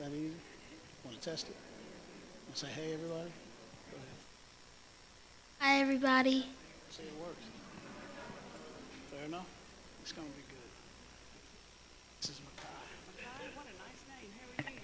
That easy? Want to test it? Want to say hey, everybody? Go ahead. Hi, everybody. See, it works. Fair enough? It's going to be good. This is Makai. Makai, what a nice name. How are you?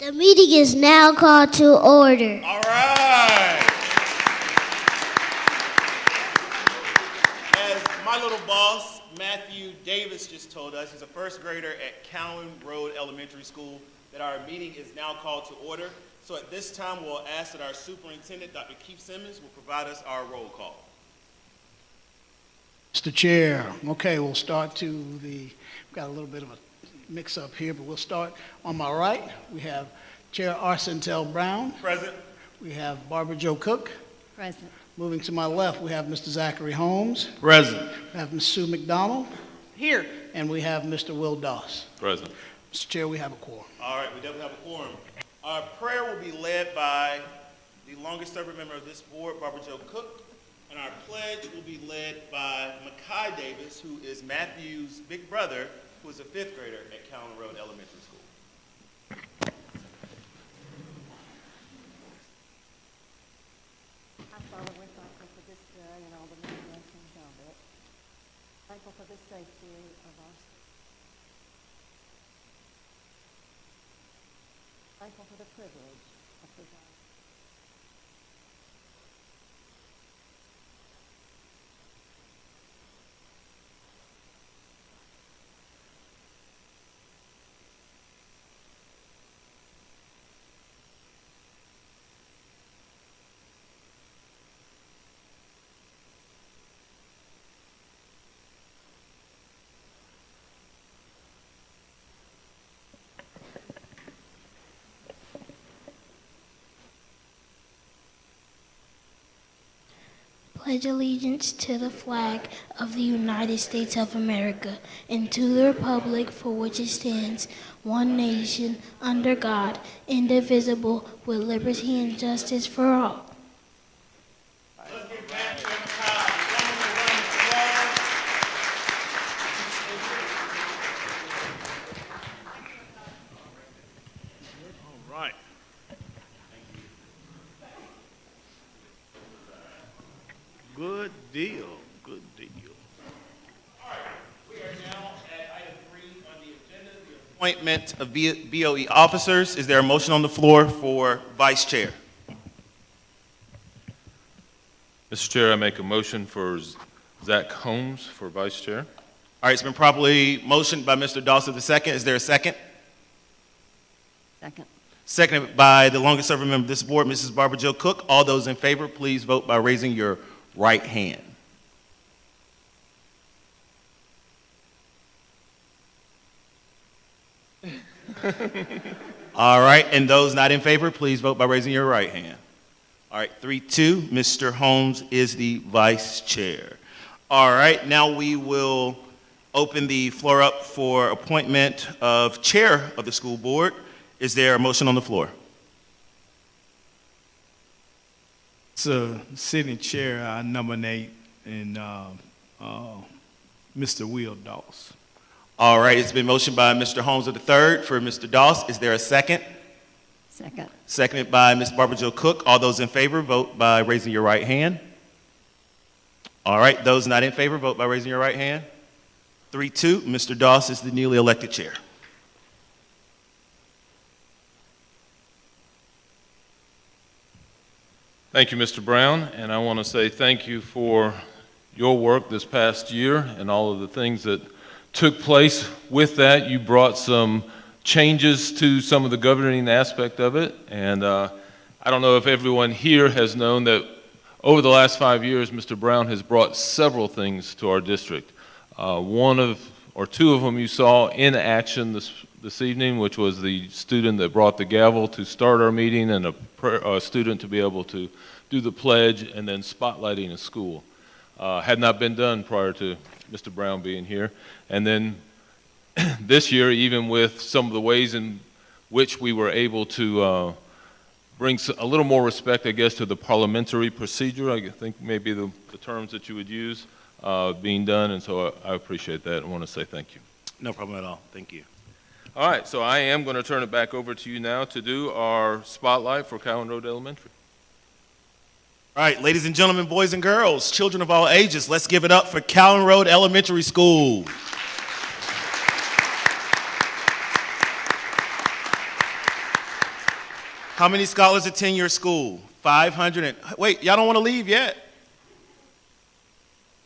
The meeting is now called to order. All right. As my little boss, Matthew Davis, just told us, he's a first grader at Cowan Road Elementary School, that our meeting is now called to order. So at this time, we'll ask that our superintendent, Dr. Keith Simmons, will provide us our roll call. Mr. Chair, okay, we'll start we've got a little bit of a mix-up here, but we'll start on my right. We have Chair Arsentel Brown. Present. We have Barbara Jo Cook. Present. Moving to my left, we have Mr. Zachary Holmes. Present. We have Ms. Sue McDonald. Here. And we have Mr. Will Doss. Present. Mr. Chair, we have a quorum. All right, we definitely have a quorum. Our prayer will be led by the longest-serving member of this board, Barbara Jo Cook, and our pledge will be led by Makai Davis, who is Matthew's big brother, who is a fifth grader at Cowan Road Elementary School. Our Father, we're thankful for this day and all the many blessings of it. Thankful for the safety of us. Thankful for the privilege of presiding. Pledge allegiance to the flag of the United States of America and to the republic for which it stands, one nation, under God, indivisible, with liberty and justice for all. Let's get back to Makai. One All right. Good deal. Good deal. All right, we are now at item 3 on the agenda, the appointment of BOE officers. Is there a motion on the floor for vice chair? Mr. Chair, I make a motion for Zach Holmes for vice chair. All right, it's been properly motioned by Mr. Dawson II. Is there a second? Second. Seconded by the longest serving member of this board, Mrs. Barbara Jo Cook. All those in favor, please vote by raising your right hand. All right, and those not in favor, please vote by raising your right hand. All right, 3-2, Mr. Holmes is the vice chair. All right, now we will open the floor up for appointment of chair of the school board. Is there a motion on the floor? So, sitting chair, I nominate Mr. Will Doss. All right, it's been motioned by Mr. Holmes III for Mr. Doss. Is there a second? Second. Seconded by Ms. Barbara Jo Cook. All those in favor, vote by raising your right hand. All right, those not in favor, vote by raising your right hand. 3-2, Mr. Doss is the newly elected chair. Thank you, Mr. Brown, and I want to say thank you for your work this past year and all of the things that took place with that. You brought some changes to some of the governing aspect of it, and I don't know if everyone here has known that over the last 5 years, Mr. Brown has brought several things to our district. Two of them you saw in action this evening, which was the student that brought the gavel to start our meeting and a student to be able to do the pledge and then spotlighting a school. Had not been done prior to Mr. Brown being here. And then this year, even with some of the ways in which we were able to bring a little more respect, I guess, to the parliamentary procedure, I think maybe the terms that you would use, being done, and so I appreciate that and want to say thank you. No problem at all. Thank you. All right, so I am going to turn it back over to you now to do our spotlight for Cowan Road Elementary. All right, ladies and gentlemen, boys and girls, children of all ages, let's give it up for Cowan Road Elementary School. How many scholars attend your school? 500 wait, y'all don't want to leave yet?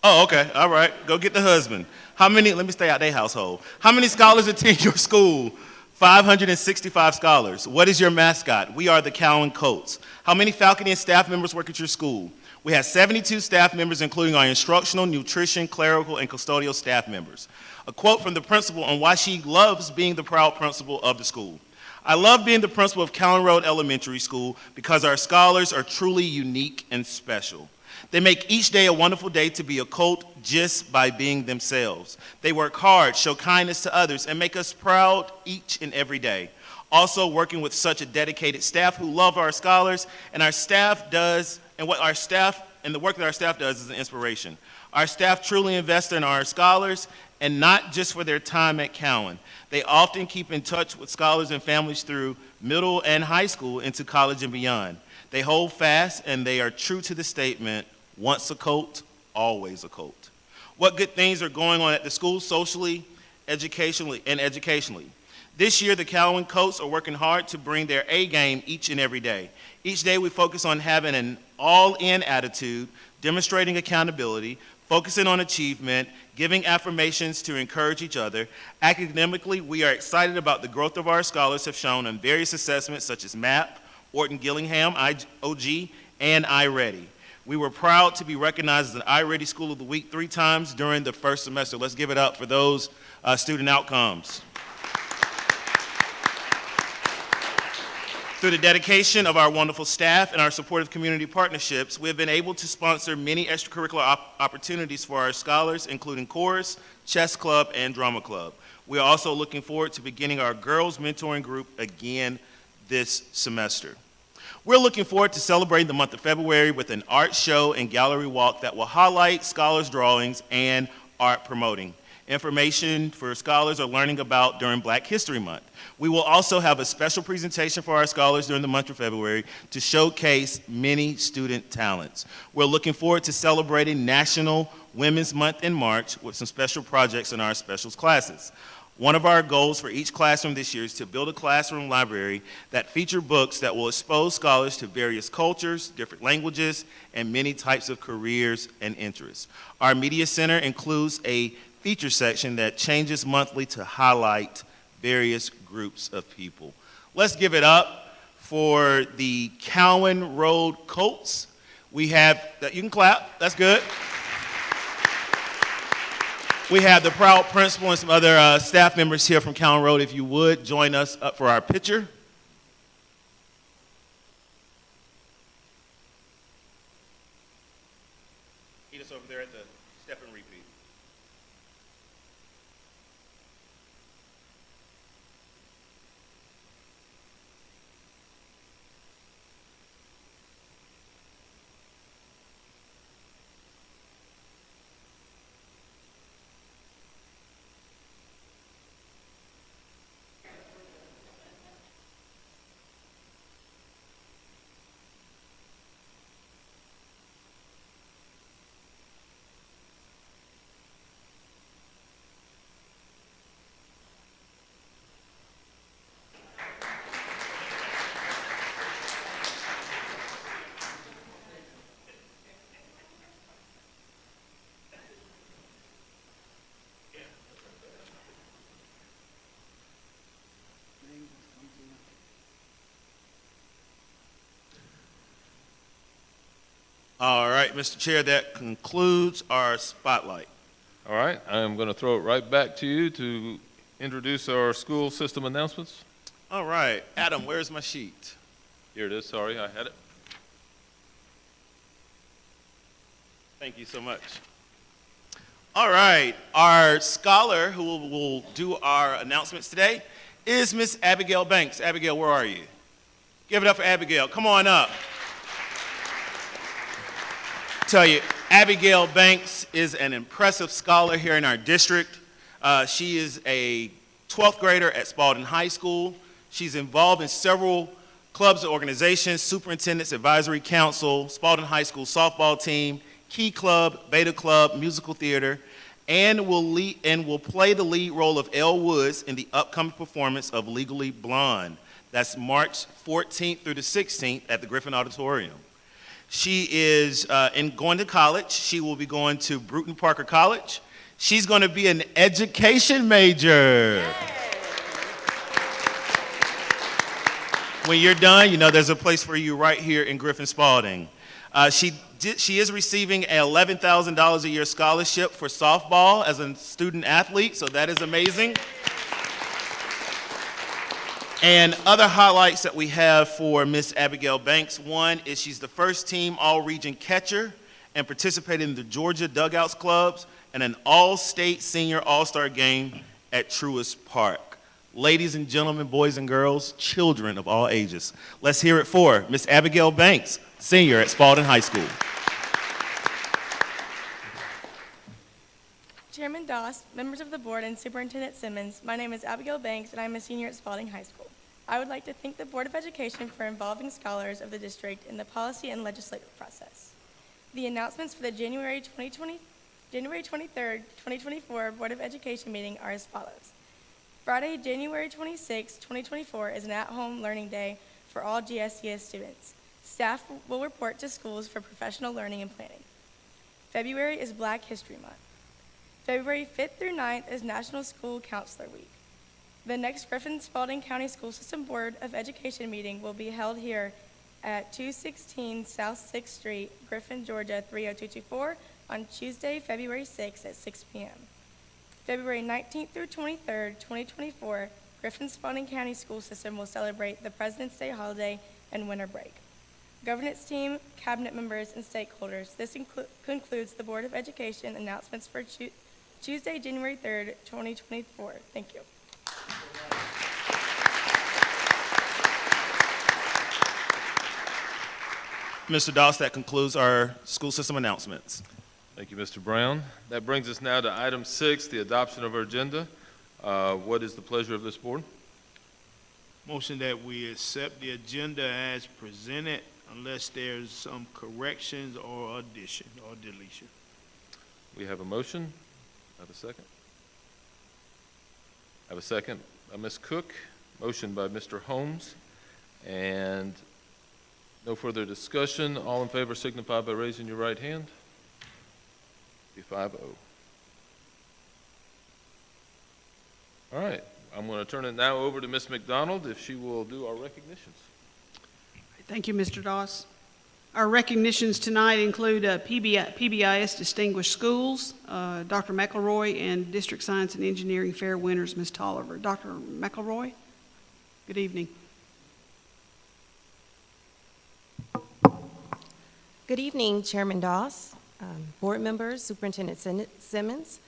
Oh, okay, all right, go get the husband. How many, let me stay out their household. How many scholars attend your school? 565 scholars. What is your mascot? We are the Cowan Colts. How many faculty and staff members work at your school? We have 72 staff members, including our instructional, nutrition, clerical, and custodial staff members. A quote from the principal on why she loves being the proud principal of the school. I love being the principal of Cowan Road Elementary School because our scholars are truly unique and special. They make each day a wonderful day to be a Colt just by being themselves. They work hard, show kindness to others, and make us proud each and every day. Also, working with such a dedicated staff who love our scholars, and our staff does, and what our staff, and the work that our staff does is an inspiration. Our staff truly invests in our scholars, and not just for their time at Cowan. They often keep in touch with scholars and families through middle and high school into college and beyond. They hold fast, and they are true to the statement, once a Colt, always a Colt. What good things are going on at the school socially, educationally? This year, the Cowan Colts are working hard to bring their A game each and every day. Each day, we focus on having an all-in attitude, demonstrating accountability, focusing on achievement, giving affirmations to encourage each other. Academically, we are excited about the growth of our scholars have shown on various assessments such as MAP, Orton-Gillingham, OG, and iReady. We were proud to be recognized as an iReady School of the Week 3 times during the first semester. Let's give it up for those student outcomes. Through the dedication of our wonderful staff and our supportive community partnerships, we have been able to sponsor many extracurricular opportunities for our scholars, including chorus, chess club, and drama club. We are also looking forward to beginning our girls mentoring group again this semester. We're looking forward to celebrating the month of February with an art show and gallery walk that will highlight scholars' drawings and art promoting. Information for scholars are learning about during Black History Month. We will also have a special presentation for our scholars during the month of February to showcase many student talents. We're looking forward to celebrating National Women's Month in March with some special projects in our specials classes. One of our goals for each classroom this year is to build a classroom library that feature books that will expose scholars to various cultures, different languages, and many types of careers and interests. Our media center includes a feature section that changes monthly to highlight various groups of people. Let's give it up for the Cowan Road Colts. We have, you can clap, that's good. We have the proud principal and some other staff members here from Cowan Road. If you would, join us up for our picture. Meet us over there at the step and repeat. All right, Mr. Chair, that concludes our spotlight. All right, I am going to throw it right back to you to introduce our school system announcements. All right, Adam, where's my sheet? Here it is, sorry, I had it. Thank you so much. All right, our scholar who will do our announcements today is Miss Abigail Banks. Abigail, where are you? Give it up for Abigail. Come on up. Tell you, Abigail Banks is an impressive scholar here in our district. She is a 12th grader at Spalding High School. She's involved in several clubs and organizations, Superintendent's Advisory Council, Spalding High School softball team, Key Club, Beta Club, musical theater, and will play the lead role of Elle Woods in the upcoming performance of Legally Blonde. That's March 14th through the 16th at the Griffin Auditorium. She is going to college. She will be going to Bruton Parker College. She's going to be an education major. When you're done, you know there's a place for you right here in Griffin Spalding. She is receiving an $11,000 a year scholarship for softball as a student athlete, so that is amazing. And other highlights that we have for Miss Abigail Banks, one is she's the first team all-region catcher and participated in the Georgia Dugouts Clubs and an all-state senior all-star game at Truist Park. Ladies and gentlemen, boys and girls, children of all ages, let's hear it for Miss Abigail Banks, senior at Spalding High School. Chairman Doss, members of the board, and Superintendent Simmons, my name is Abigail Banks, and I'm a senior at Spalding High School. I would like to thank the Board of Education for involving scholars of the district in the policy and legislative process. The announcements for the January 23rd, 2024 Board of Education meeting are as follows. Friday, January 26, 2024 is an at-home learning day for all GSCS students. Staff will report to schools for professional learning and planning. February is Black History Month. February 5th through 9th is National School Counselor Week. The next Griffin Spalding County School System Board of Education meeting will be held here at 216 South 6th Street, Griffin, Georgia 30224 on Tuesday, February 6th at 6 p.m. February 19th through 23rd, 2024, Griffin Spalding County School System will celebrate the President's Day holiday and winter break. Governance team, cabinet members, and stakeholders, this concludes the Board of Education announcements for Tuesday, January 3rd, 2024. Thank you. Mr. Doss, that concludes our school system announcements. Thank you, Mr. Brown. That brings us now to item 6, the adoption of our agenda. What is the pleasure of this board? Motion that we accept the agenda as presented unless there's some corrections or addition or deletion. We have a motion. Have a second? Have a second by Ms. Cook. Motion by Mr. Holmes. And no further discussion. All in favor signify by raising your right hand. Be 5-0. All right. I'm going to turn it now over to Ms. McDonald if she will do our recognitions. Thank you, Mr. Doss. Our recognitions tonight include PBIS Distinguished Schools, Dr. McElroy, and District Science and Engineering Fair winners, Ms. Tolliver. Dr. McElroy, good evening. Good evening, Chairman Doss, board members, Superintendent Simmons.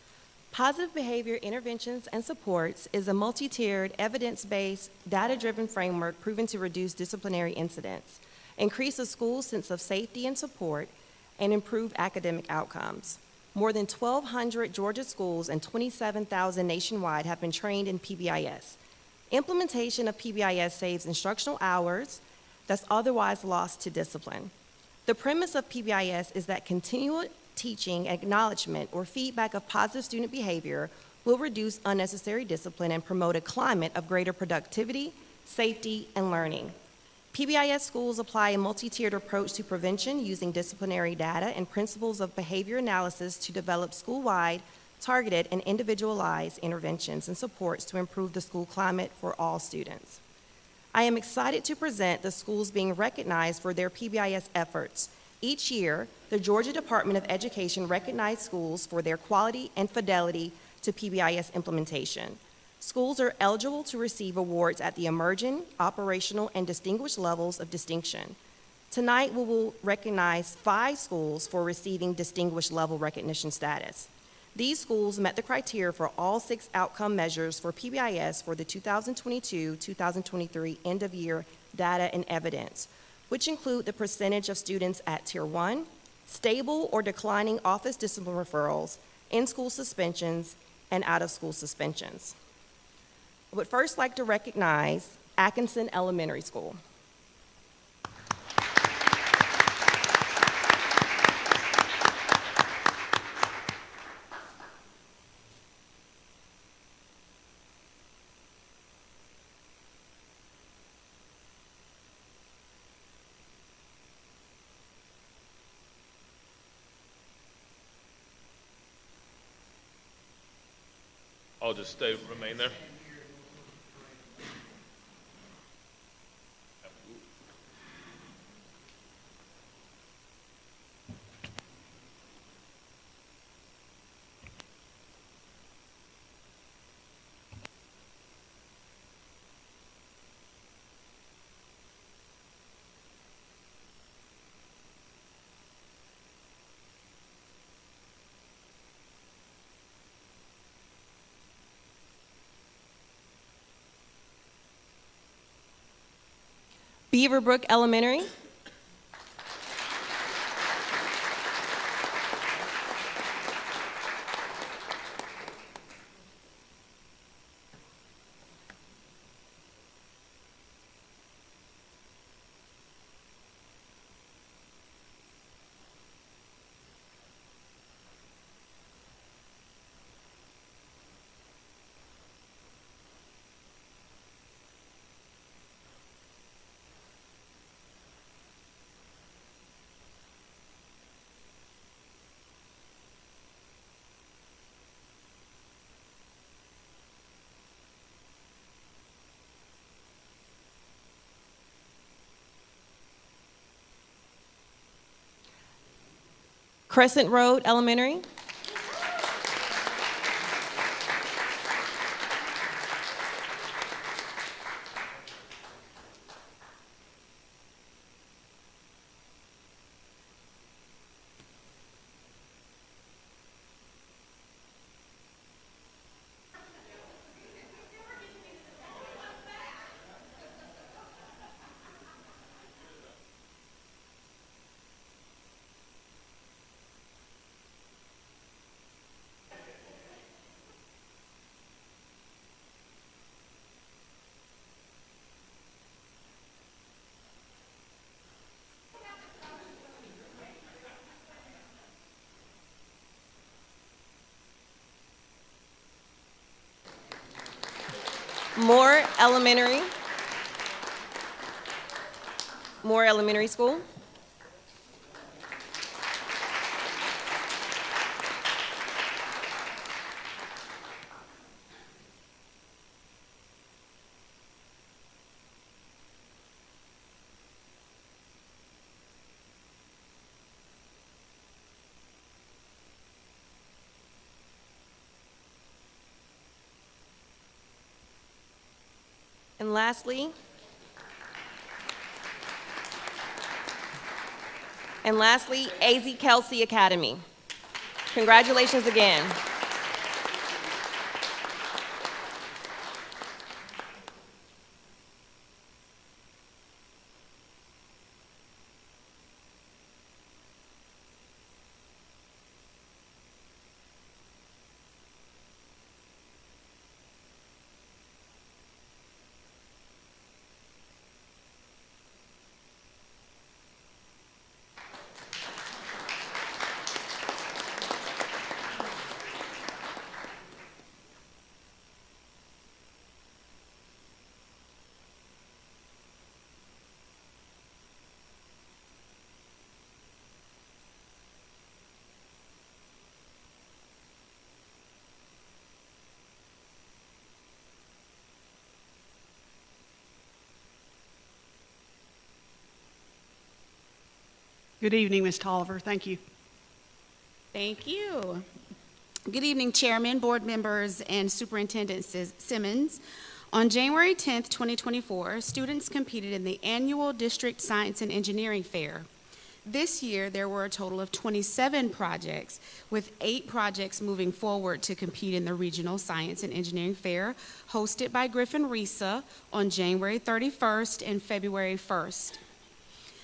Positive behavior interventions and supports is a multi-tiered, evidence-based, data-driven framework proven to reduce disciplinary incidents, increase a school's sense of safety and support, and improve academic outcomes. More than 1,200 Georgia schools and 27,000 nationwide have been trained in PBIS. Implementation of PBIS saves instructional hours that's otherwise lost to discipline. The premise of PBIS is that continual teaching, acknowledgement, or feedback of positive student behavior will reduce unnecessary discipline and promote a climate of greater productivity, safety, and learning. PBIS schools apply a multi-tiered approach to prevention using disciplinary data and principles of behavior analysis to develop school-wide, targeted, and individualized interventions and supports to improve the school climate for all students. I am excited to present the schools being recognized for their PBIS efforts. Each year, the Georgia Department of Education recognizes schools for their quality and fidelity to PBIS implementation. Schools are eligible to receive awards at the emerging, operational, and distinguished levels of distinction. Tonight, we will recognize 5 schools for receiving distinguished level recognition status. These schools met the criteria for all 6 outcome measures for PBIS for the 2022-2023 end-of-year data and evidence, which include the percentage of students at Tier 1, stable or declining office discipline referrals, in-school suspensions, and out-of-school suspensions. I would first like to recognize Atkinson Elementary School. I'll just remain there. Beaverbrook Elementary. Crescent Road Elementary. Moore Elementary. Moore Elementary School. And lastly, AZ Kelsey Academy. Congratulations again. Good evening, Ms. Tolliver. Thank you. Thank you. Good evening, Chairman, board members, and Superintendent Simmons. On January 10th, 2024, students competed in the annual District Science and Engineering Fair. This year, there were a total of 27 projects, with 8 projects moving forward to compete in the Regional Science and Engineering Fair, hosted by Griffin RISA on January 31st and February 1st.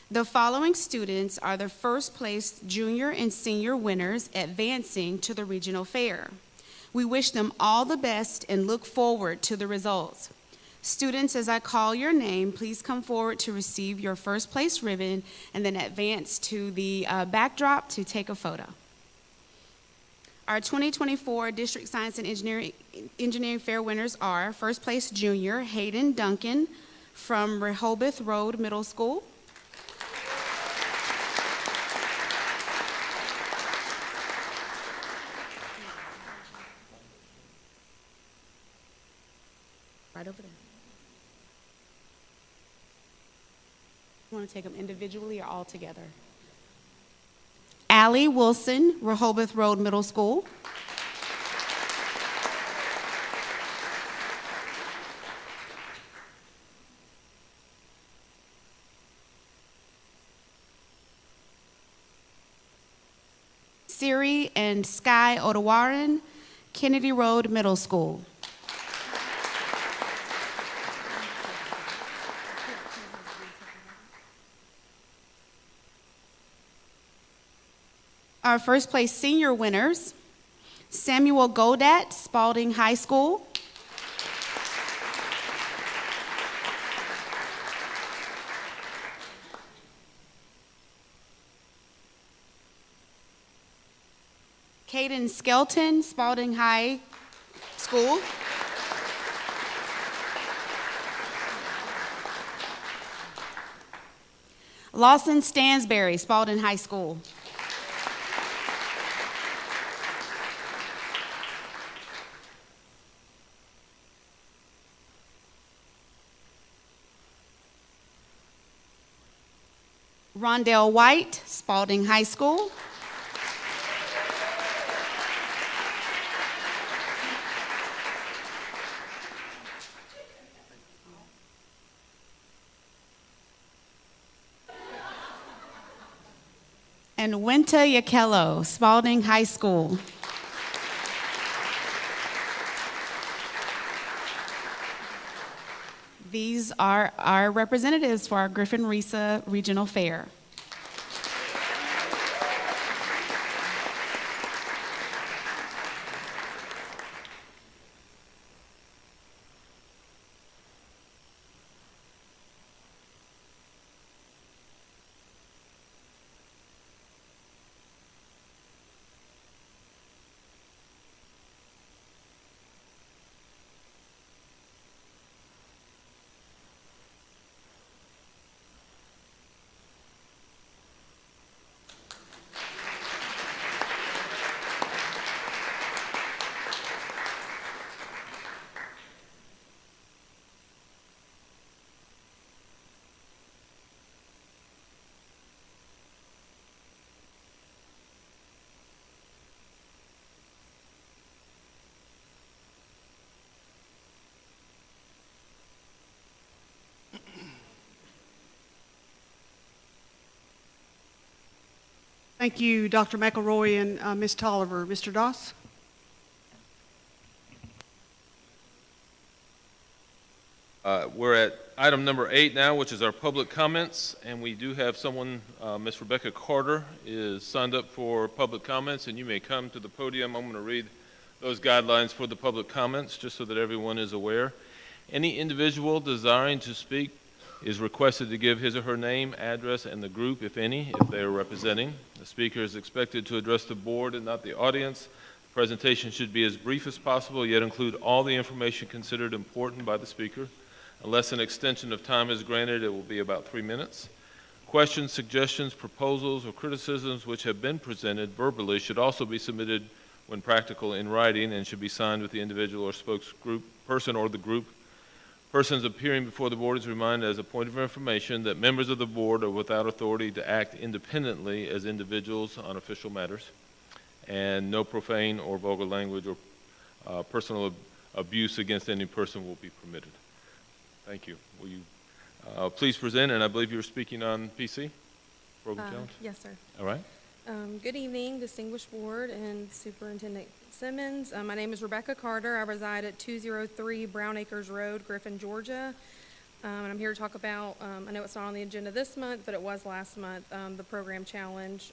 The following students are the first place junior and senior winners advancing to the regional fair. We wish them all the best and look forward to the results. Students, as I call your name, please come forward to receive your first place ribbon and then advance to the backdrop to take a photo. Our 2024 District Science and Engineering Fair winners are first place junior Hayden Duncan from Rehoboth Road Middle School. Right over there. You want to take them individually or all together? Allie Wilson, Rehoboth Road Middle School. Siri and Sky Odawaran, Kennedy Road Middle School. Our first place senior winners, Samuel Godat, Spalding High School. Caden Skelton, Spalding High School. Lawson Stansberry, Spalding High School. Rondell White, Spalding High School. And Winta Yakello, Spalding High School. These are our representatives for our Griffin RISA Regional Fair. Thank you, Dr. McElroy and Ms. Tolliver. Mr. Doss? We're at item number 8 now, which is our public comments, and we do have someone, Ms. Rebecca Carter is signed up for public comments, and you may come to the podium. I'm going to read those guidelines for the public comments, just so that everyone is aware. Any individual desiring to speak is requested to give his or her name, address, and the group, if any, if they are representing. The speaker is expected to address the board and not the audience. The presentation should be as brief as possible, yet include all the information considered important by the speaker. Unless an extension of time is granted, it will be about 3 minutes. Questions, suggestions, proposals, or criticisms which have been presented verbally should also be submitted when practical in writing and should be signed with the individual or spokesgroup person or the group. Persons appearing before the board is reminded as a point of information that members of the board are without authority to act independently as individuals on official matters, and no profane or vulgar language or personal abuse against any person will be permitted. Thank you. Will you please present, and I believe you're speaking on PC, Program Challenge? Yes, sir. All right. Good evening, distinguished board and Superintendent Simmons. My name is Rebecca Carter. I reside at 203 Brown Acres Road, Griffin, Georgia. And I'm here to talk about, I know it's not on the agenda this month, but it was last month, the Program Challenge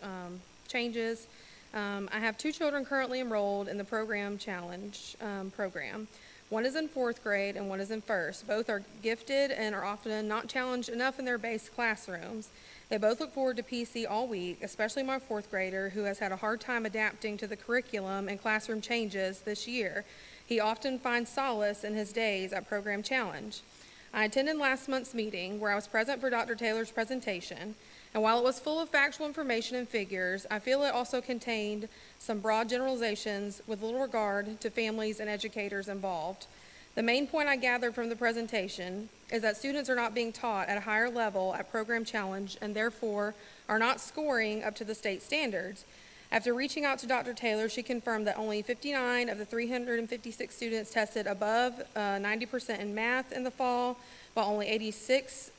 changes. I have 2 children currently enrolled in the Program Challenge program. One is in 4th grade and one is in 1st. Both are gifted and are often not challenged enough in their base classrooms. They both look forward to PC all week, especially my 4th grader, who has had a hard time adapting to the curriculum and classroom changes this year. He often finds solace in his days at Program Challenge. I attended last month's meeting where I was present for Dr. Taylor's presentation, and while it was full of factual information and figures, I feel it also contained some broad generalizations with little regard to families and educators involved. The main point I gathered from the presentation is that students are not being taught at a higher level at Program Challenge and therefore are not scoring up to the state standards. After reaching out to Dr. Taylor, she confirmed that only 59 of the 356 students tested above 90% in math in the fall, while only 86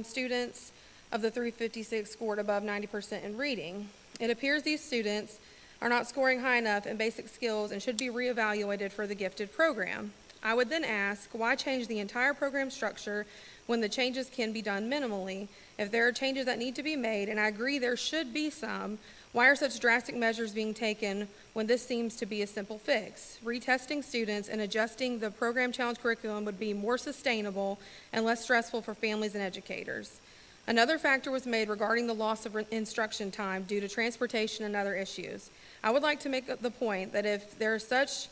students of the 356 scored above 90% in reading. It appears these students are not scoring high enough in basic skills and should be reevaluated for the gifted program. I would then ask, why change the entire program structure when the changes can be done minimally? If there are changes that need to be made, and I agree there should be some, why are such drastic measures being taken when this seems to be a simple fix? Retesting students and adjusting the Program Challenge curriculum would be more sustainable and less stressful for families and educators. Another factor was made regarding the loss of instruction time due to transportation and other issues. I would like to make the point that if there is such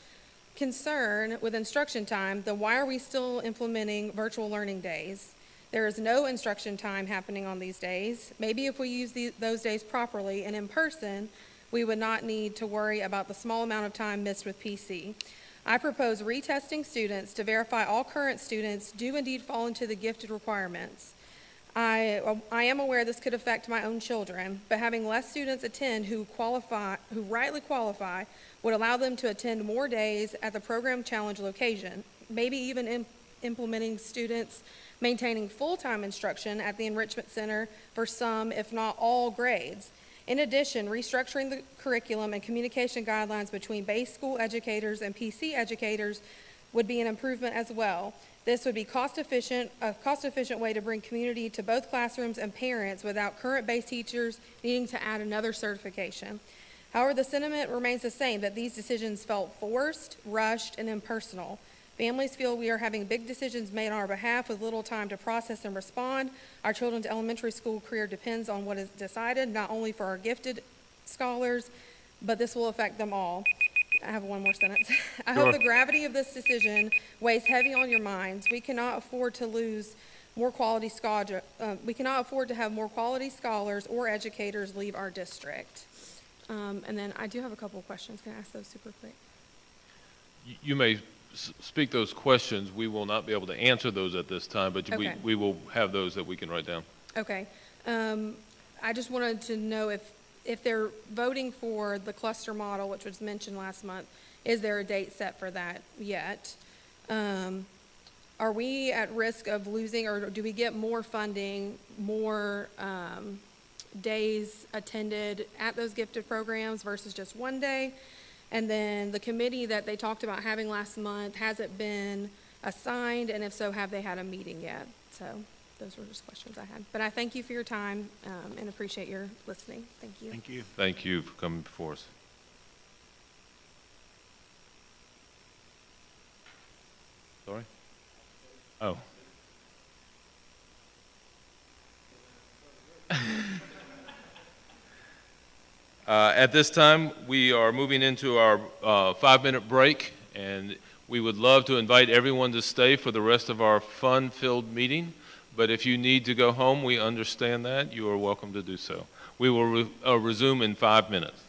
concern with instruction time, then why are we still implementing virtual learning days? There is no instruction time happening on these days. Maybe if we use those days properly and in person, we would not need to worry about the small amount of time missed with PC. I propose retesting students to verify all current students do indeed fall into the gifted requirements. I am aware this could affect my own children, but having less students attend who rightly qualify would allow them to attend more days at the Program Challenge location, maybe even implementing students maintaining full-time instruction at the Enrichment Center for some, if not all, grades. In addition, restructuring the curriculum and communication guidelines between base school educators and PC educators would be an improvement as well. This would be a cost-efficient way to bring community to both classrooms and parents without current base teachers needing to add another certification. However, the sentiment remains the same, that these decisions felt forced, rushed, and impersonal. Families feel we are having big decisions made on our behalf with little time to process and respond. Our children's elementary school career depends on what is decided, not only for our gifted scholars, but this will affect them all. I have one more sentence. I hope the gravity of this decision weighs heavy on your minds. We cannot afford to lose more quality scholars. We cannot afford to have more quality scholars or educators leave our district. And then I do have a couple of questions. Can I ask those super quick? You may speak those questions. We will not be able to answer those at this time, but Okay. we will have those that we can write down. Okay. I just wanted to know if they're voting for the cluster model, which was mentioned last month, is there a date set for that yet? Are we at risk of losing, or do we get more funding, more days attended at those gifted programs versus just one day. And then the committee that they talked about having last month, has it been assigned? And if so, have they had a meeting yet? So those were just questions I had. But I thank you for your time and appreciate your listening. Thank you. Thank you. Thank you for coming before us. Sorry? Oh. At this time, we are moving into our 5-minute break, and we would love to invite everyone to stay for the rest of our fun-filled meeting. But if you need to go home, we understand that. You are welcome to do so. We will resume in 5 minutes.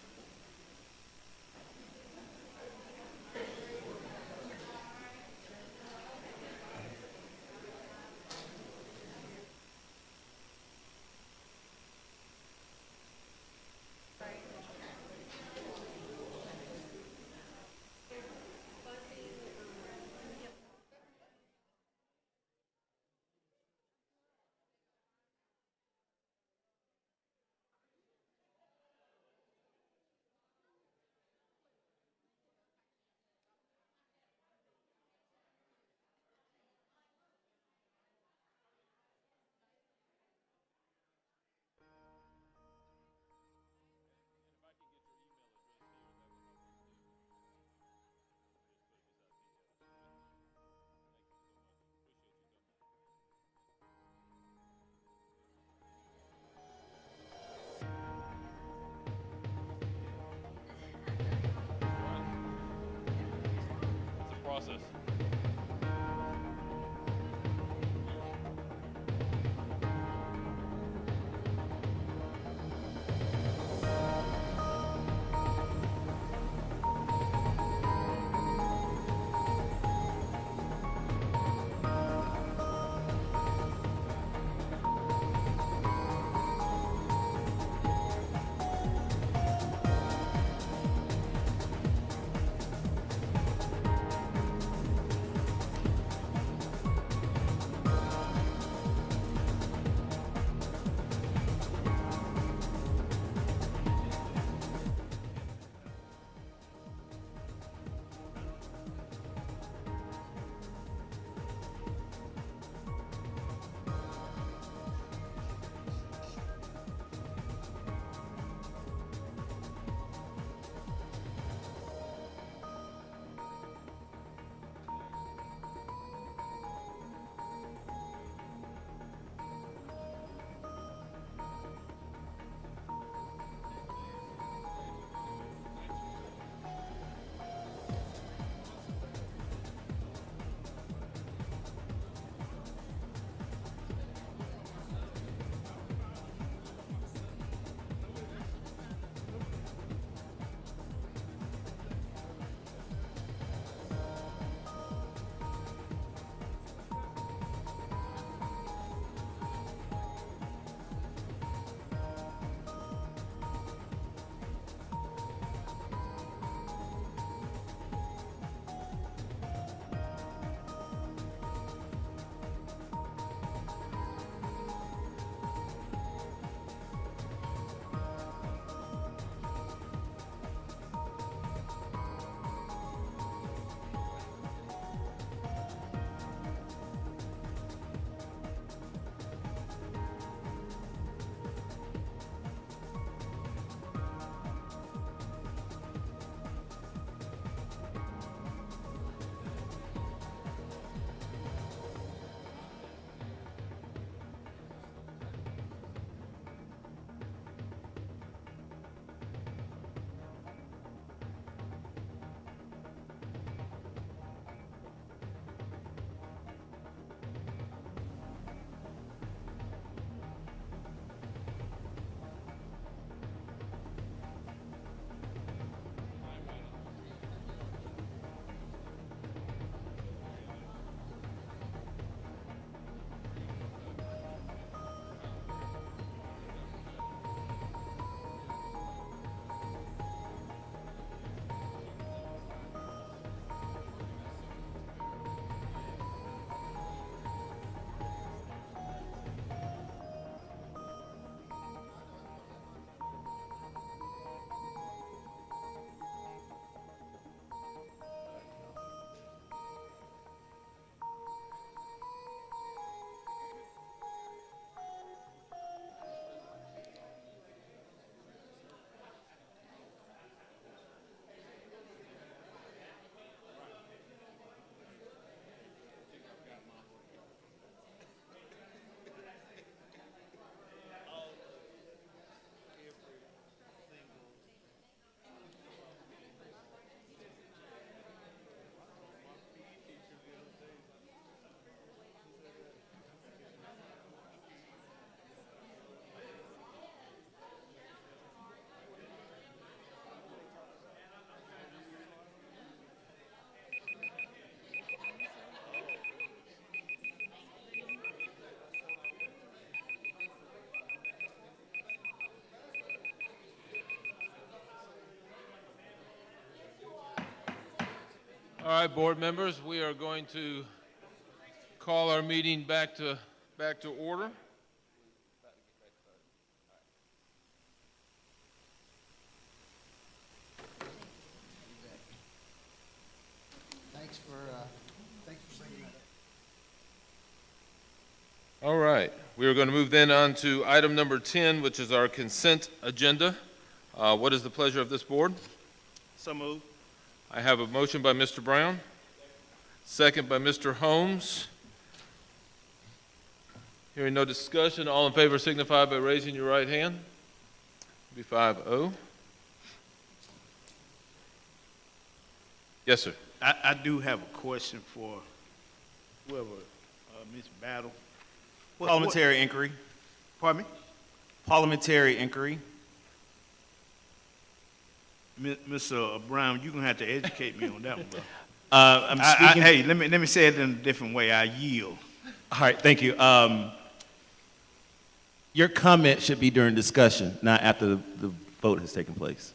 right, board members, we are going to call our meeting back to order. Thanks for bringing that up. All right, we are going to move then on to item number 10, which is our consent agenda. What is the pleasure of this board? So moved. I have a motion by Mr. Brown, second by Mr. Holmes. Hearing no discussion, all in favor signify by raising your right hand. Be 5-0. Yes, sir. I do have a question for whoever, Ms. Battle. Parliamentary inquiry. Pardon me? Parliamentary inquiry. Mr. Brown, you're gonna have to educate me on that one, bro. I'm speaking. Hey, let me say it in a different way. I yield. All right, thank you. Your comment should be during discussion, not after the vote has taken place.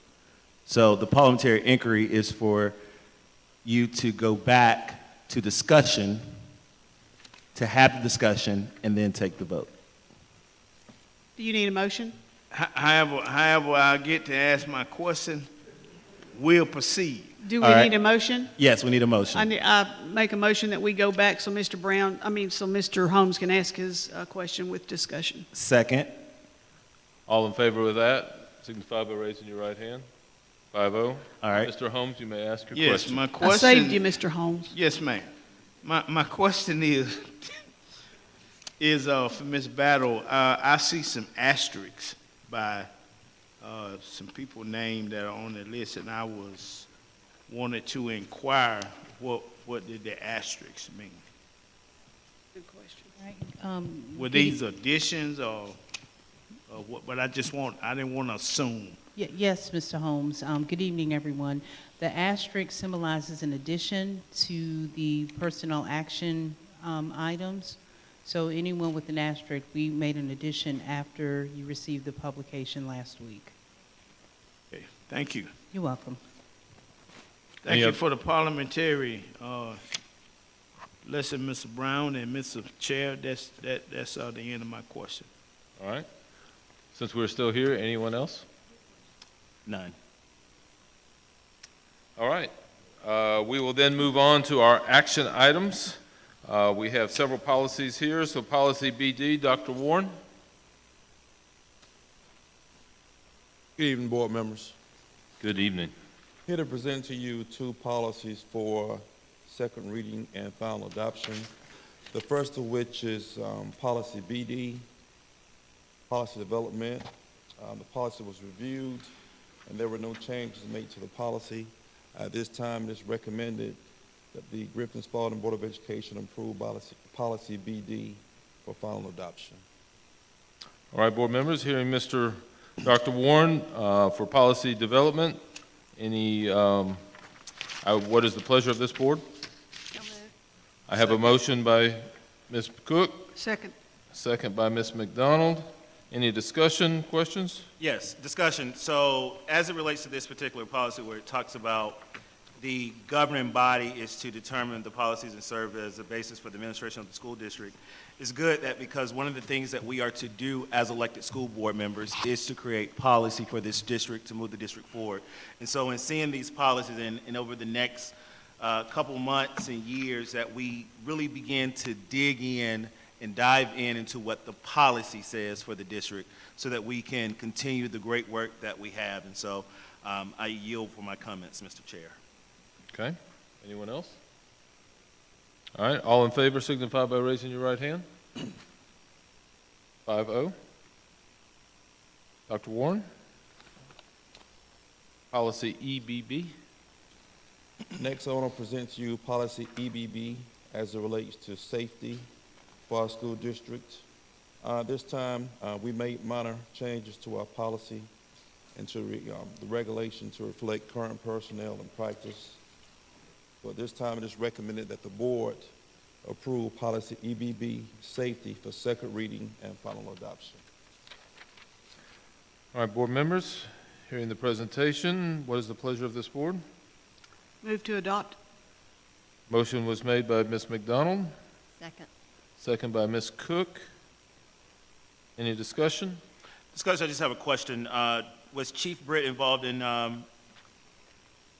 So the parliamentary inquiry is for you to go back to discussion, to have the discussion, and then take the vote. Do you need a motion? However I get to ask my question, we'll proceed. Do we All right. need a motion? Yes, we need a motion. I make a motion that we go back so Mr. Holmes can ask his question with discussion. Second. All in favor of that, signify by raising your right hand. 5-0. All right. Mr. Holmes, you may ask your Yes, question. my I question. saved you, Mr. Holmes. Yes, ma'am. My question is, for Ms. Battle. I see some asterisks by some people named that are on the list, and I wanted to inquire what did the asterisks mean? Good question. Were these additions or what? But I didn't want to assume. Yes, Mr. Holmes. Good evening, everyone. The asterisk symbolizes an addition to the personnel action items. So anyone with an asterisk, we made an addition after you received the publication last week. Okay, thank you. You're welcome. Thank you for the parliamentary lesson, Mr. Brown and Mr. Chair. That's the end of my question. All right. Since we're still here, anyone else? None. All right. We will then move on to our action items. We have several policies here. So policy BD, Dr. Warren. Good evening, board members. Good evening. Here to present to you two policies for second reading and final adoption. The first of which is policy BD, policy development. The policy was reviewed and there were no changes made to the policy. At this time, it is recommended that the Griffin Spalding Board of Education approve policy BD for final adoption. All right, board members, hearing Dr. Warren for policy development. What is the pleasure of this board? I have a motion by Ms. Cook. Second. Second by Ms. McDonald. Any discussion, questions? Yes, discussion. So as it relates to this particular policy where it talks about the governing body is to determine the policies and serve as a basis for the administration of the school district, it's good that because one of the things that we are to do as elected school board members is to create policy for this district to move the district forward. And so in seeing these policies and over the next couple months and years that we really begin to dig in and dive into what the policy says for the district so that we can continue the great work that we have. And so I yield for my comments, Mr. Chair. Okay. Anyone else? All right. All in favor signify by raising your right hand. 5-0. Dr. Warren. Policy EBB. Next, I want to present to you policy EBB as it relates to safety for our school district. This time, we made minor changes to our policy and to the regulation to reflect current personnel and practice. But this time, it is recommended that the board approve policy EBB, safety, for second reading and final adoption. All right, board members, hearing the presentation, what is the pleasure of this board? Move to adopt. Motion was made by Ms. McDonald, Second. second by Ms. Cook. Any discussion? Discussion, I just have a question. Was Chief Britt involved in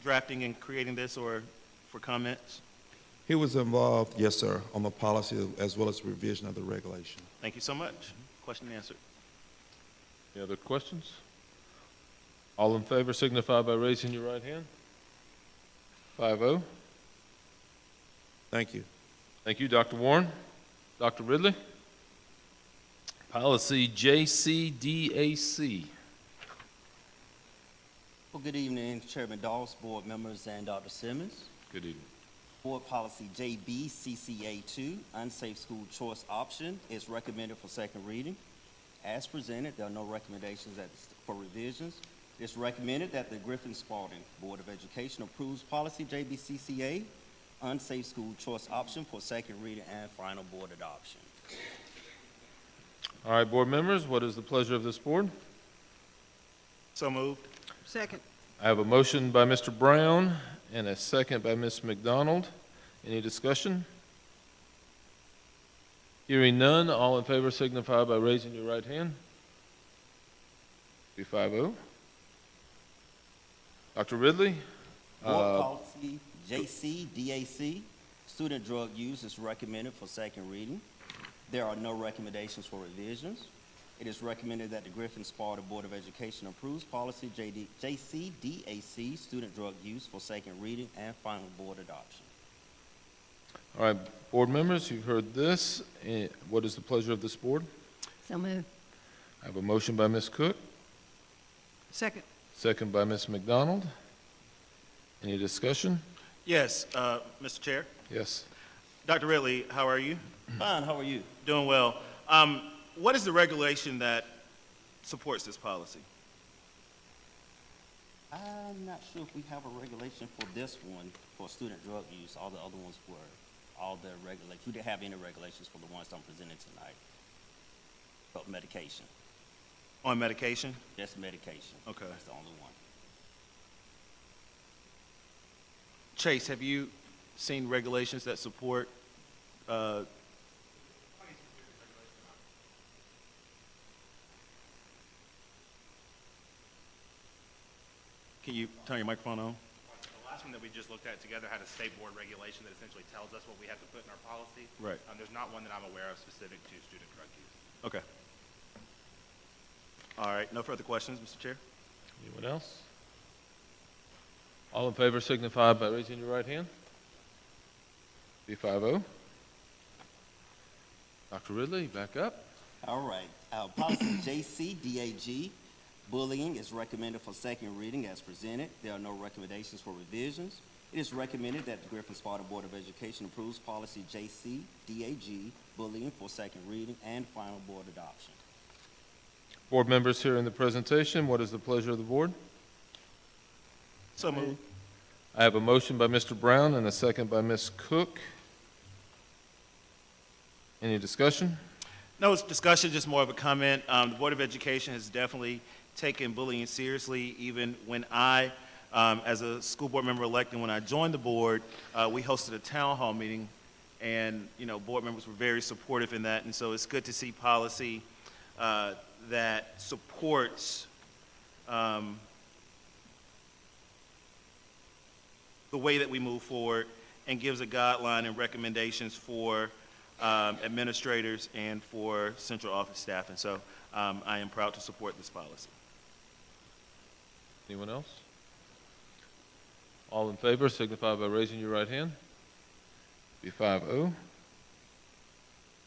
drafting and creating this, or for comments? He was involved, yes, sir, on the policy as well as revision of the regulation. Thank you so much. Question answered. Any other questions? All in favor signify by raising your right hand. 5-0. Thank you. Thank you, Dr. Warren. Dr. Ridley? Policy JCDAC. Well, good evening, Chairman Dawes, board members, and Dr. Simmons. Good evening. Board policy JBCCA2, unsafe school choice option, is recommended for second reading. As presented, there are no recommendations for revisions. It is recommended that the Griffin Spalding Board of Education approves policy JBCCA, unsafe school choice option, for second reading and final board adoption. All right, board members, what is the pleasure of this board? So moved. Second. I have a motion by Mr. Brown and a second by Ms. McDonald. Any discussion? Hearing none, all in favor signify by raising your right hand. Be 5-0. Dr. Ridley? Board policy JCDAC, student drug use, is recommended for second reading. There are no recommendations for revisions. It is recommended that the Griffin Spalding Board of Education approves policy JCDAC, student drug use, for second reading and final board adoption. All right, board members, you've heard this. What is the pleasure of this board? So moved. I have a motion by Ms. Cook, Second. second by Ms. McDonald. Any discussion? Yes, Mr. Chair. Yes. Dr. Ridley, how are you? Fine, how are you? Doing well. What is the regulation that supports this policy? I'm not sure if we have a regulation for this one for student drug use. All the other ones were, all the regulations. We didn't have any regulations for the ones I'm presenting tonight. But medication, On medication? just medication. Okay. That's the only one. Chase, have you seen regulations that support Can you turn your microphone on? The last one that we just looked at together had a state board regulation that essentially tells us what we have to put in our policy. Right. There's not one that I'm aware of specific to student drug use. Okay. All right, no further questions, Mr. Chair? Anyone else? All in favor signify by raising your right hand. Be 5-0. Dr. Ridley, back up. All right, policy JCDAG, bullying, is recommended for second reading as presented. There are no recommendations for revisions. It is recommended that the Griffin Spalding Board of Education approves policy JCDAG, bullying, for second reading and final board adoption. Board members here in the presentation, what is the pleasure of the board? So moved. I have a motion by Mr. Brown and a second by Ms. Cook. Any discussion? No, it's discussion, just more of a comment. The Board of Education has definitely taken bullying seriously. Even when I, as a school board member elect, and when I joined the board, we hosted a town hall meeting, and board members were very supportive in that. And so it's good to see policy that supports the way that we move forward and gives a guideline and recommendations for administrators and for central office staff. And so I am proud to support this policy. Anyone else? All in favor signify by raising your right hand. Be 5-0.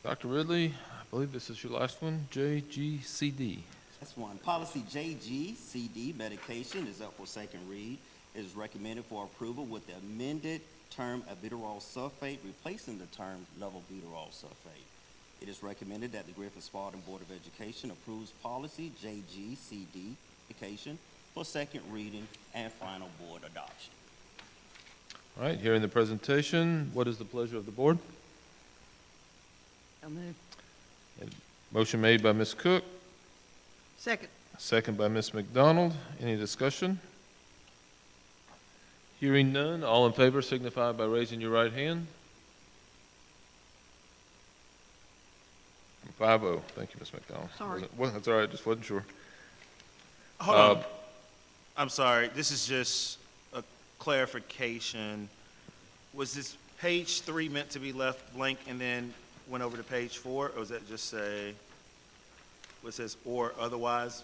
Dr. Ridley, I believe this is your last one, JGCD. That's one. Policy JGCD, medication, is up for second read. It is recommended for approval with the amended term albuterol sulfate, replacing the term levobuterol sulfate. It is recommended that the Griffin Spalding Board of Education approves policy JGCD, medication, for second reading and final board adoption. All right, hearing the presentation, what is the pleasure of the board? So moved. Motion made by Ms. Cook, Second. second by Ms. McDonald. Any discussion? Hearing none, all in favor signify by raising your right hand. 5-0. Thank you, Ms. McDonald. Sorry. Well, that's all right, just wasn't sure. Hold on. I'm sorry, this is just a clarification. Was this page 3 meant to be left blank and then went over to page 4? Or was that just say, what says or otherwise?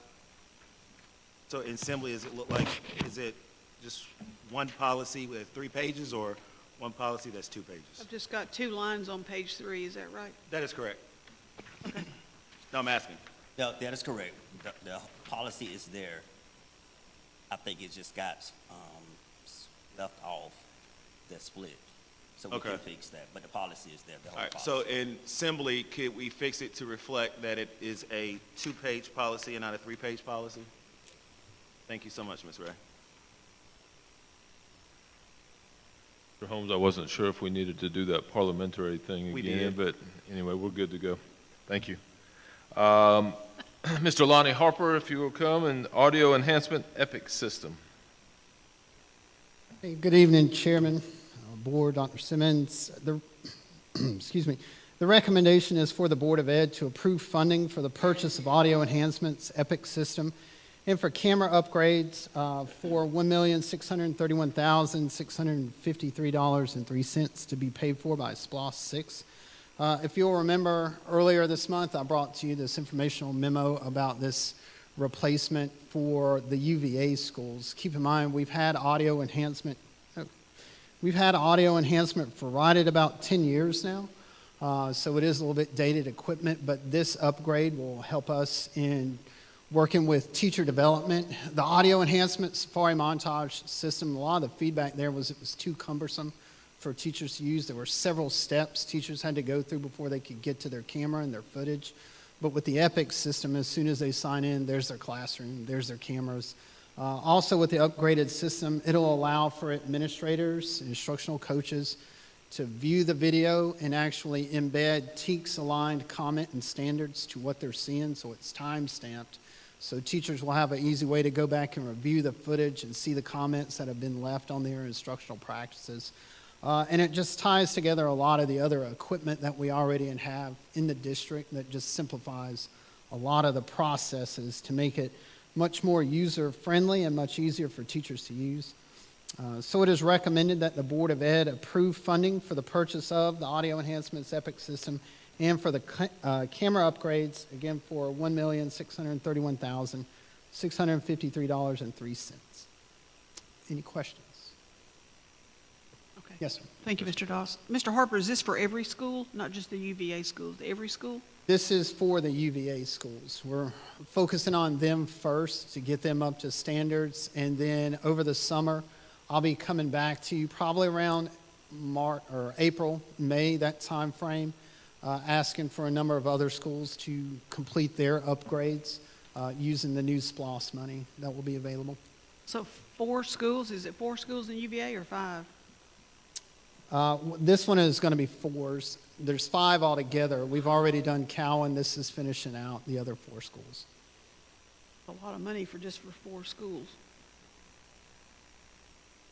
So in assembly, does it look like, is it just one policy with 3 pages or one policy that's 2 pages? I've just got 2 lines on page 3, is that right? That is correct. No, I'm asking. No, that is correct. The policy is there. I think it just got left off, the split. So we can fix that, but the policy is there, the whole All right, policy. so in assembly, could we fix it to reflect that it is a 2-page policy and not a 3-page policy? Thank you so much, Ms. Ray. Mr. Holmes, I wasn't sure if we needed to do that parliamentary thing We again, did. but anyway, we're good to go. Thank you. Mr. Lonnie Harper, if you will come, and Audio Enhancement Epic System. Hey, good evening, Chairman, Board, Dr. Simmons. Excuse me. The recommendation is for the Board of Ed to approve funding for the purchase of Audio Enhancements Epic System and for camera upgrades for $1,631,653.03 to be paid for by SPLOST 6. If you'll remember, earlier this month, I brought to you this informational memo about this replacement for the UVA schools. Keep in mind, we've had audio enhancement for right at about 10 years now. So it is a little bit dated equipment, but this upgrade will help us in working with teacher development. The audio enhancement Safari montage system, a lot of the feedback there was it was too cumbersome for teachers to use. There were several steps teachers had to go through before they could get to their camera and their footage. But with the Epic system, as soon as they sign in, there's their classroom, there's their cameras. Also with the upgraded system, it'll allow for administrators, instructional coaches to view the video and actually embed TEKS-aligned comment and standards to what they're seeing, so it's time-stamped. So teachers will have an easy way to go back and review the footage and see the comments that have been left on their instructional practices. And it just ties together a lot of the other equipment that we already have in the district that just simplifies a lot of the processes to make it much more user-friendly and much easier for teachers to use. So it is recommended that the Board of Ed approve funding for the purchase of the Audio Enhancements Epic System and for the camera upgrades, again, for $1,631,653.03. Any questions? Okay. Yes, sir. Thank you, Mr. Doss. Mr. Harper, is this for every school, not just the UVA schools, every school? This is for the UVA schools. We're focusing on them first to get them up to standards, and then over the summer, I'll be coming back to you probably around April, May, that time frame, asking for a number of other schools to complete their upgrades using the new SPLOST money that will be available. So 4 schools, is it 4 schools in UVA or 5? This one is going to be 4s. There's 5 altogether. We've already done Cowan. This is finishing out the other 4 schools. A lot of money for 4 schools.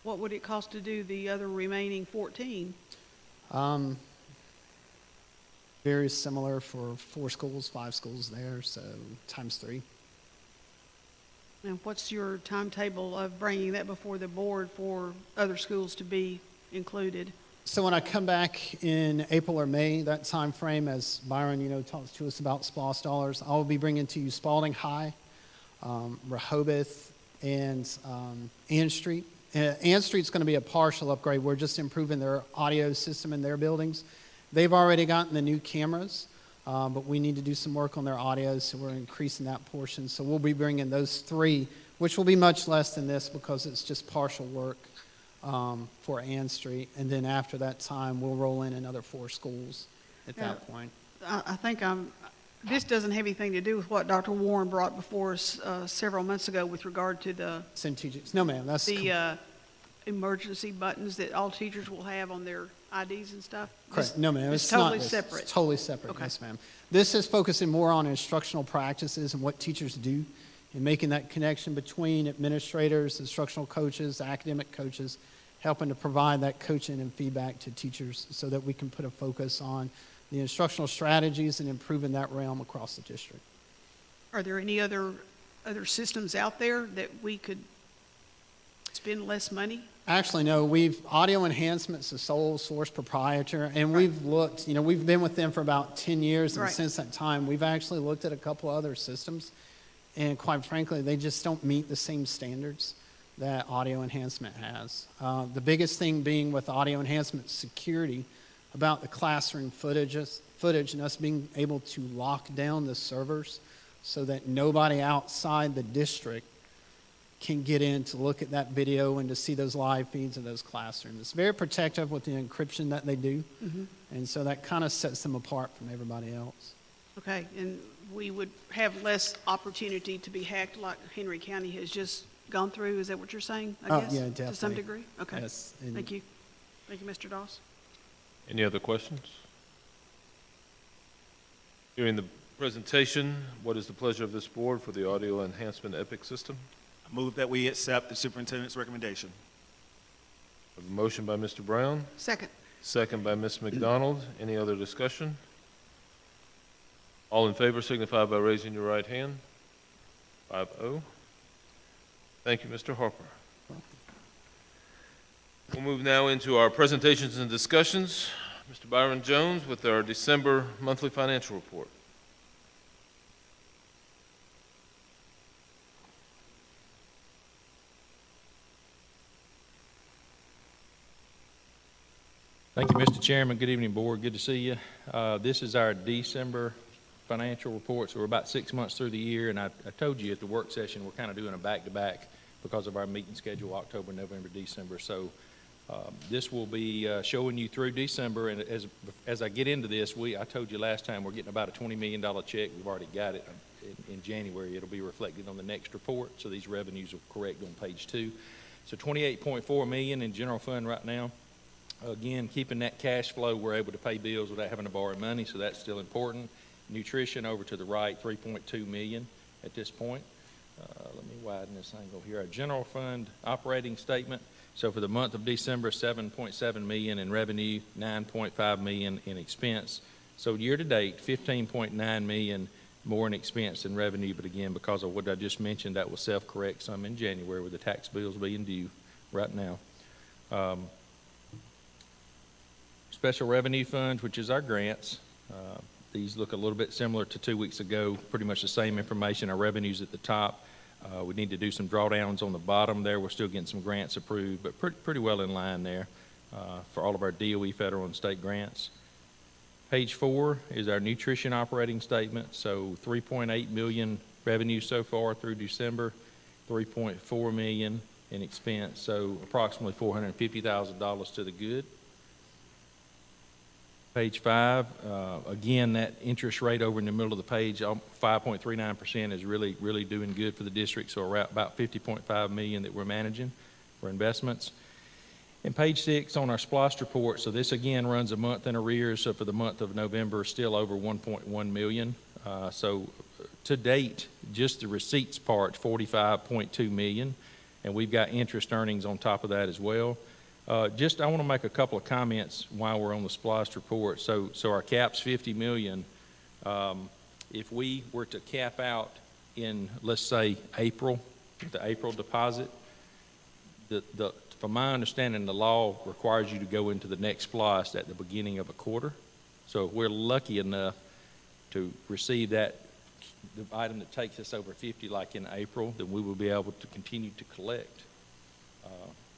What would it cost to do the other remaining 14? Very similar for 4 schools, 5 schools there, so times 3. And what's your timetable of bringing that before the board for other schools to be included? So when I come back in April or May, that time frame, as Byron, talks to us about SPLOST dollars, I will be bringing to you Spalding High, Rehoboth, and Ann Street. Ann Street's going to be a partial upgrade. We're just improving their audio system in their buildings. They've already gotten the new cameras, but we need to do some work on their audio, so we're increasing that portion. So we'll be bringing those 3, which will be much less than this because it's just partial work for Ann Street. And then after that time, we'll roll in another 4 schools at that point. I think this doesn't have anything to do with what Dr. Warren brought before us several months ago with regard to the No, ma'am. That's the emergency buttons that all teachers will have on their IDs and stuff? Correct. No, ma'am. It's not totally this. separate. It's totally separate. Okay. Yes, ma'am. This is focusing more on instructional practices and what teachers do and making that connection between administrators, instructional coaches, academic coaches, helping to provide that coaching and feedback to teachers so that we can put a focus on the instructional strategies and improving that realm across the district. Are there any other systems out there that we could spend less money? Actually, no, Audio Enhancement's the sole source proprietor, and we've looked, we've been with them for about 10 years, and Right. since that time, we've actually looked at a couple other systems, and quite frankly, they just don't meet the same standards that Audio Enhancement has. The biggest thing being with Audio Enhancement security about the classroom footage and us being able to lock down the servers so that nobody outside the district can get in to look at that video and to see those live feeds of those classrooms. It's very protective with the encryption that they do, and so that kind of sets them apart from everybody else. Okay, and we would have less opportunity to be hacked like Henry County has just gone through. Is that what you're saying, I guess? Yeah, definitely. To some degree? Okay. Yes, and- Thank you. Thank you, Mr. Doss. Any other questions? During the presentation, what is the pleasure of this board for the audio enhancement EPIC system? I move that we accept the superintendent's recommendation. A motion by Mr. Brown, Second. second by Ms. McDonald. Any other discussion? All in favor signify by raising your right hand. 5-0. Thank you, Mr. Harper. We'll move now into our presentations and discussions. Mr. Byron Jones with our December monthly financial report. Thank you, Mr. Chairman. Good evening, Board. Good to see you. This is our December financial report. So we're about 6 months through the year, and I told you at the work session we're kind of doing a back-to-back because of our meeting schedule, October, November, December. So this will be showing you through December, and as I get into this, I told you last time we're getting about a $20 million check. We've already got it in January. It'll be reflected on the next report, so these revenues are correct on page 2. So $28.4 million in general fund right now. Again, keeping that cash flow, we're able to pay bills without having to borrow money, so that's still important. Nutrition over to the right, $3.2 million at this point. Let me widen this angle here. Our general fund operating statement. So for the month of December, $7.7 million in revenue, $9.5 million in expense. So year to date, $15.9 million more in expense than revenue. But again, because of what I just mentioned, that will self-correct some in January with the tax bills being due right now. Special revenue funds, which is our grants. These look a little bit similar to 2 weeks ago, pretty much the same information. Our revenues at the top. We need to do some drawdowns on the bottom there. We're still getting some grants approved, but pretty well in line there for all of our DOE federal and state grants. Page 4 is our nutrition operating statement. So $3.8 million revenue so far through December, $3.4 million in expense, so approximately $450,000 to the good. Page 5, again, that interest rate over in the middle of the page, 5.39% is really doing good for the district. So around about $50.5 million that we're managing for investments. And page 6 on our SPLOST report, so this again runs a month in arrears. So for the month of November, still over $1.1 million. So to date, just the receipts part, $45.2 million. And we've got interest earnings on top of that as well. I want to make a couple of comments while we're on the SPLOST report. So our cap's $50 million. If we were to cap out in, let's say, April, the April deposit, from my understanding, the law requires you to go into the next SPLOST at the beginning of a quarter. So if we're lucky enough to receive that, the item that takes us over 50, like in April, then we will be able to continue to collect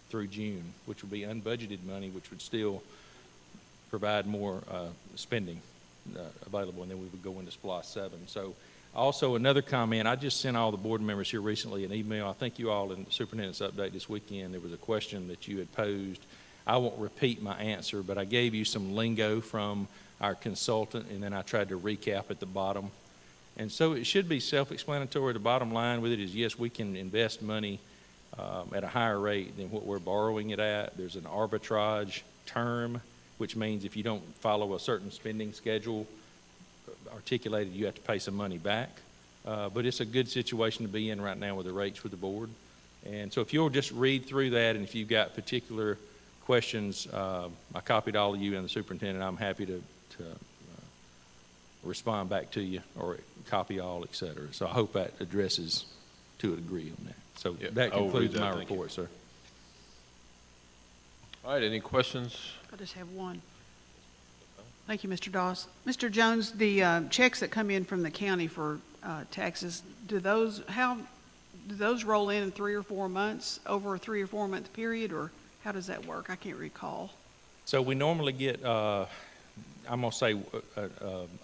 through June, which would be unbudgeted money, which would still provide more spending available, and then we would go into SPLOST 7. So also another comment, I just sent all the board members here recently an email. I think you all in the superintendent's update this weekend, there was a question that you had posed. I won't repeat my answer, but I gave you some lingo from our consultant, and then I tried to recap at the bottom. And so it should be self-explanatory. The bottom line with it is, yes, we can invest money at a higher rate than what we're borrowing it at. There's an arbitrage term, which means if you don't follow a certain spending schedule articulated, you have to pay some money back. But it's a good situation to be in right now with the rates with the board. And so if you'll just read through that, and if you've got particular questions, I copied all of you and the superintendent. I'm happy to respond back to you or copy all, et cetera. So I hope that addresses to a degree on that. So Yeah, that I will read concludes that. my Thank you. report, sir. All right, any questions? I just have one. Thank you, Mr. Doss. Mr. Jones, the checks that come in from the county for taxes, do those roll in 3 or 4 months, over a 3 or 4 month period, or how does that work? I can't recall. So we normally get, I'm going to say,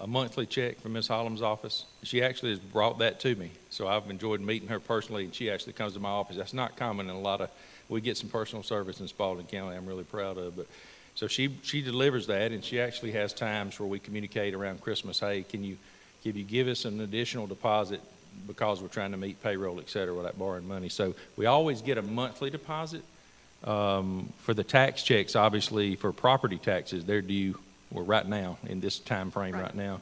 a monthly check from Ms. Holland's office. She actually has brought that to me, so I've enjoyed meeting her personally, and she actually comes to my office. That's not common in a lot of, we get some personal service in Spalding County I'm really proud of, but so she delivers that, and she actually has times where we communicate around Christmas, hey, can you give us an additional deposit because we're trying to meet payroll, et cetera, without borrowing money. So we always get a monthly deposit. For the tax checks, obviously, for property taxes, they're due, well, right now, in this time frame right now.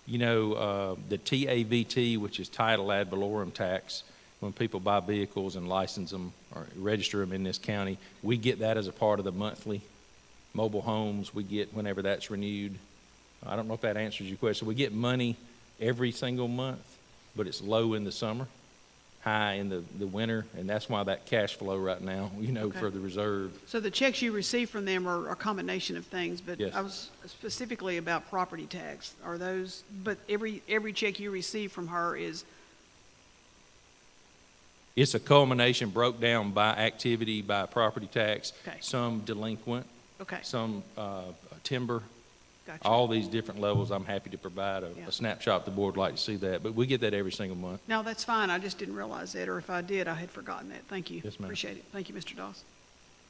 You know, the TAVT, which is title ad valorem tax, when people buy vehicles and license them or register them in this county, we get that as a part of the monthly. Mobile homes, we get whenever that's renewed. I don't know if that answers your question. We get money every single month, but it's low in the summer, high in the winter, and that's why that cash flow right now, you know, Okay. for the reserve. So the checks you receive from them are a combination of things, but Yes. I was specifically about property tax. Are those, but every check you receive from her is, It's a culmination broke down by activity, by property tax, Okay. some delinquent, okay, some timber, gotcha. all these different levels. I'm happy to provide Yeah. a snapshot. The board would like to see that, but we get that every single month. No, that's fine. I just didn't realize that, or if I did, I had forgotten that. Thank you. Yes, ma'am. Appreciate it. Thank you, Mr. Doss.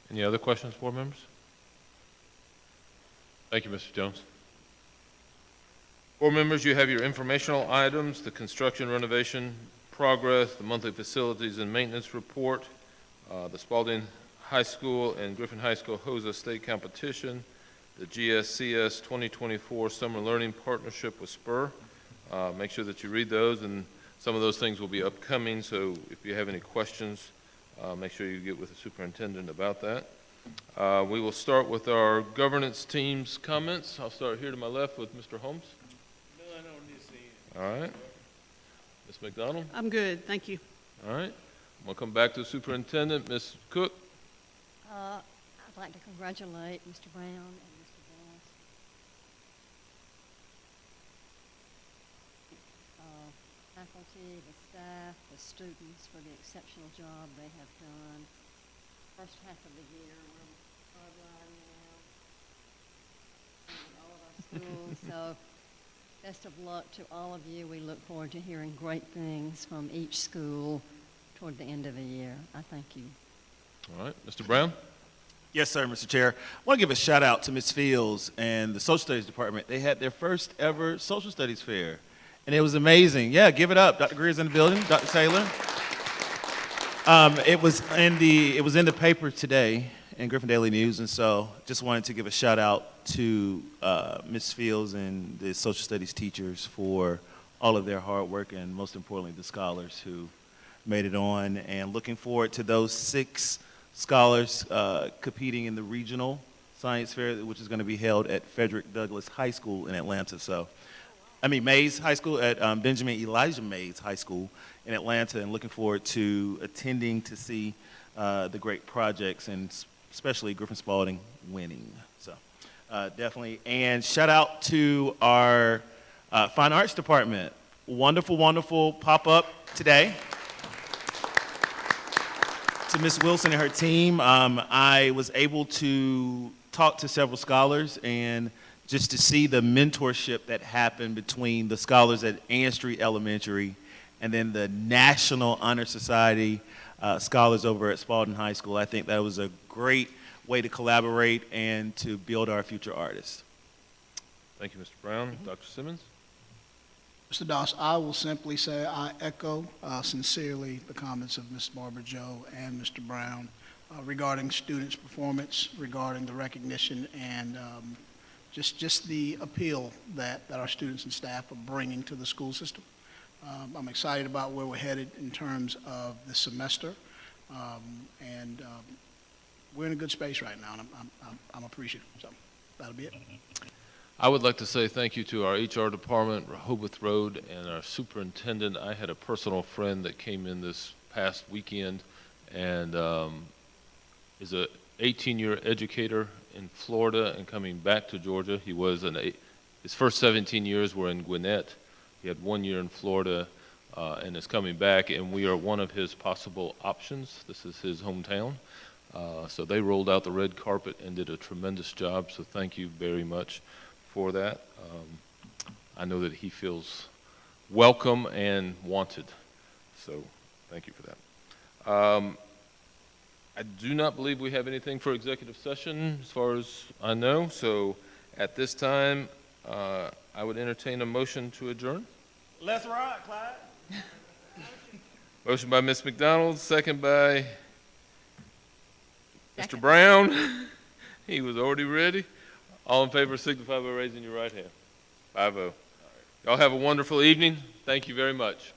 Any other questions, board members? Thank you, Mr. Jones. Board members, you have your informational items, the construction renovation progress, the monthly facilities and maintenance report, the Spalding High School and Griffin High School HOSA state competition, the GSCS 2024 Summer Learning Partnership with Spur. Make sure that you read those, and some of those things will be upcoming, so if you have any questions, make sure you get with the superintendent about that. We will start with our governance team's comments. I'll start here to my left with Mr. Holmes. None on this end. All right. Ms. McDonald? I'm good. Thank you. All right. We'll come back to the superintendent, Ms. Cook. I'd like to congratulate Mr. Brown and Mr. Doss. Faculty, the staff, the students for the exceptional job they have done. First half of the year, we're hardline now in all of our schools. So best of luck to all of you. We look forward to hearing great things from each school toward the end of the year. I thank you. All right. Mr. Brown? Yes, sir, Mr. Chair. I want to give a shout out to Ms. Fields and the Social Studies Department. They had their first ever Social Studies Fair, and it was amazing. Yeah, give it up. Dr. Greer's in the building, Dr. Taylor. It was in the paper today in Griffin Daily News, and so just wanted to give a shout out to Ms. Fields and the social studies teachers for all of their hard work, and most importantly, the scholars who made it on, and looking forward to those 6 scholars competing in the regional science fair, which is going to be held at Frederick Douglass High School in Atlanta. Mays High School at Benjamin Elijah Mays High School in Atlanta, and looking forward to attending to see the great projects, and especially Griffin Spalding winning. So definitely. And shout out to our Fine Arts Department. Wonderful, wonderful pop-up today. To Ms. Wilson and her team, I was able to talk to several scholars, and just to see the mentorship that happened between the scholars at Ann Street Elementary and then the National Honor Society scholars over at Spalding High School. I think that was a great way to collaborate and to build our future artists. Thank you, Mr. Brown. Dr. Simmons? Mr. Doss, I will simply say I echo sincerely the comments of Ms. Barbara Joe and Mr. Brown regarding students' performance, regarding the recognition, and just the appeal that our students and staff are bringing to the school system. I'm excited about where we're headed in terms of the semester, and we're in a good space right now, and I'm appreciative. So that'll be it. I would like to say thank you to our HR department, Rehoboth Road, and our superintendent. I had a personal friend that came in this past weekend and is a 18-year educator in Florida and coming back to Georgia. He was his first 17 years were in Gwinnett. He had 1 year in Florida and is coming back, and we are one of his possible options. This is his hometown. So they rolled out the red carpet and did a tremendous job, so thank you very much for that. I know that he feels welcome and wanted, so thank you for that. I do not believe we have anything for executive session as far as I know, so at this time, I would entertain a motion to adjourn. Let's ride, Clyde. Motion by Ms. McDonald, second by Mr. Brown. He was already ready. All in favor signify by raising your right hand. 5-0. Y'all have a wonderful evening. Thank you very much.